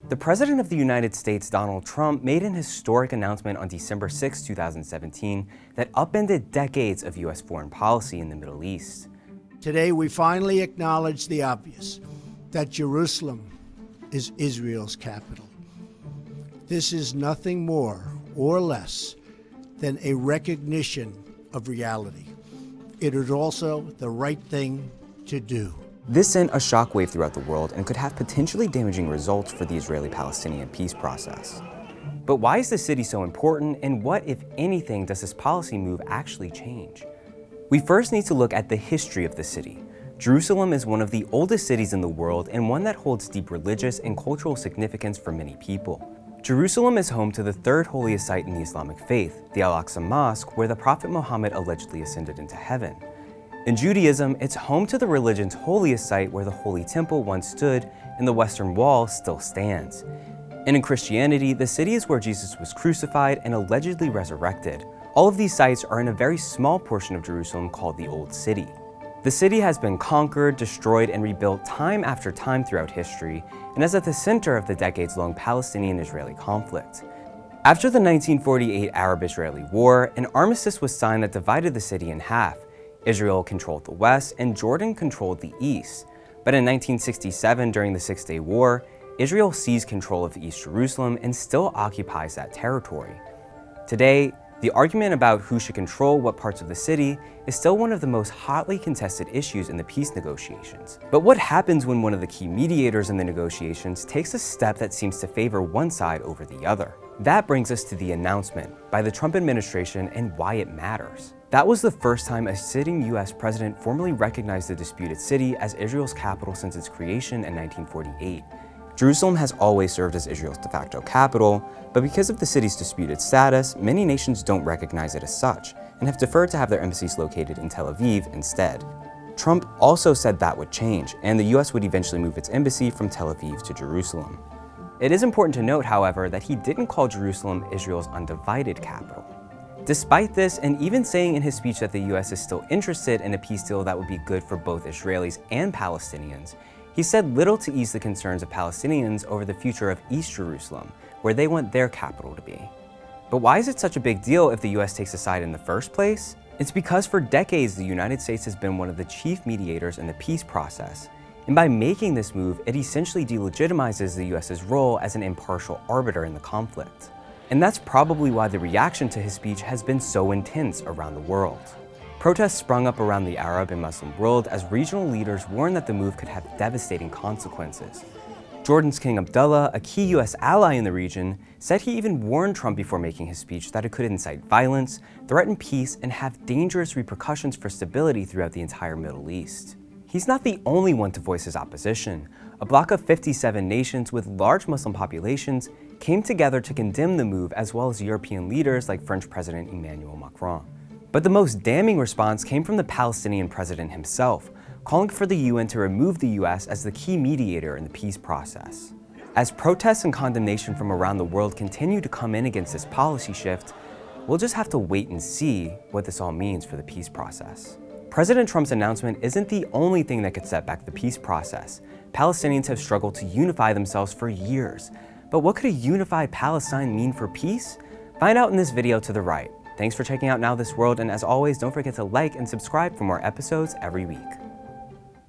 The President of the United States, Donald Trump, made an historic announcement on December 6, 2017 that upended decades of U.S. foreign policy in the Middle East. Today, we finally acknowledge the obvious, that Jerusalem is Israel's capital. This is nothing more or less than a recognition of reality. It is also the right thing to do. This sent a shockwave throughout the world and could have potentially damaging results for the Israeli-Palestinian peace process. But why is the city so important, and what, if anything, does this policy move actually change? We first need to look at the history of the city. Jerusalem is one of the oldest cities in the world and one that holds deep religious and cultural significance for many people. Jerusalem is home to the third holiest site in the Islamic faith, the Al-Aqsa Mosque, where the Prophet Muhammad allegedly ascended into heaven. In Judaism, it's home to the religion's holiest site where the Holy Temple once stood and the Western Wall still stands. And in Christianity, the city is where Jesus was crucified and allegedly resurrected. All of these sites are in a very small portion of Jerusalem called the Old City. The city has been conquered, destroyed, and rebuilt time after time throughout history, and is at the center of the decades-long Palestinian-Israeli conflict. After the 1948 Arab-Israeli War, an armistice was signed that divided the city in half. Israel controlled the west and Jordan controlled the east. But in 1967, during the Six-Day War, Israel seized control of East Jerusalem and still occupies that territory. Today, the argument about who should control what parts of the city is still one of the most hotly contested issues in the peace negotiations. But what happens when one of the key mediators in the negotiations takes a step that seems to favor one side over the other? That brings us to the announcement by the Trump administration and why it matters. That was the first time a sitting US president formally recognized the disputed city as Israel's capital since its creation in 1948. Jerusalem has always served as Israel's de facto capital, but because of the city's disputed status, many nations don't recognize it as such, and have deferred to have their embassies located in Tel Aviv instead. Trump also said that would change, and the US would eventually move its embassy from Tel Aviv to Jerusalem. It is important to note, however, that he didn't call Jerusalem Israel's undivided capital. Despite this, and even saying in his speech that the US is still interested in a peace deal that would be good for both Israelis and Palestinians, he said little to ease the concerns of Palestinians over the future of East Jerusalem, where they want their capital to be. But why is it such a big deal if the US takes a side in the first place? It's because for decades the United States has been one of the chief mediators in the peace process, and by making this move, it essentially delegitimizes the US's role as an impartial arbiter in the conflict. And that's probably why the reaction to his speech has been so intense around the world. Protests sprung up around the Arab and Muslim world as regional leaders warned that the move could have devastating consequences. Jordan's King Abdullah, a key US ally in the region, said he even warned Trump before making his speech that it could incite violence, threaten peace, and have dangerous repercussions for stability throughout the entire Middle East. He's not the only one to voice his opposition. A bloc of 57 nations with large Muslim populations came together to condemn the move, as well as European leaders like French President Emmanuel Macron. But the most damning response came from the Palestinian president himself, calling for the UN to remove the US as the key mediator in the peace process. As protests and condemnation from around the world continue to come in against this policy shift, we'll just have to wait and see what this all means for the peace process. President Trump's announcement isn't the only thing that could set back the peace process. Palestinians have struggled to unify themselves for years. But what could a unified Palestine mean for peace? Find out in this video to the right. Thanks for checking out Now This World, and as always, don't forget to like and subscribe for more episodes every week.